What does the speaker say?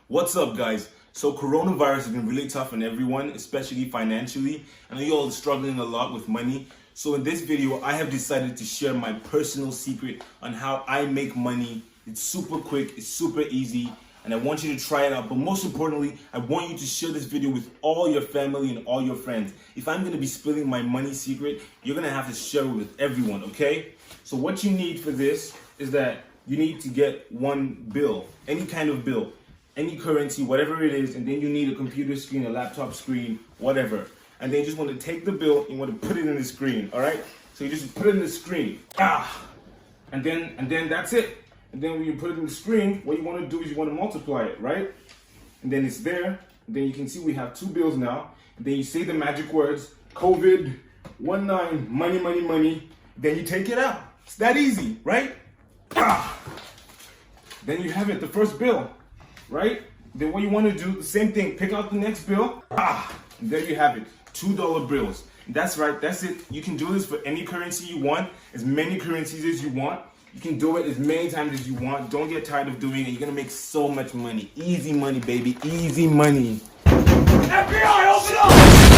What's up, guys? So coronavirus has been really tough on everyone, especially financially. I know you're all struggling a lot with money. So in this video, I have decided to share my personal secret on how I make money. It's super quick, it's super easy, and I want you to try it out. But most importantly, I want you to share this video with all your family and all your friends. If I'm going to be spilling my money secret, you're going to have to share it with everyone, okay? So what you need for this is that you need to get one bill, any kind of bill, any currency, whatever it is, and then you need a computer screen, a laptop screen, whatever. And then you just want to take the bill, you want to put it in the screen, all right? So you just put it in the screen, and then that's it. And then when you put it in the screen, what you want to do is you want to multiply it, right? And then it's there. And then you can see we have two bills now. And then you say the magic words, COVID-19, money, money, money. Then you take it out. It's that easy, right? Then you have it, the first bill, right? Then what you want to do, the same thing, pick out the next bill. And there you have it, $2 bills. That's right, that's it. You can do this for any currency you want, as many currencies as you want. You can do it as many times as you want. Don't get tired of doing it. You're gonna make so much money. Easy money, baby, easy money. FBI, open up!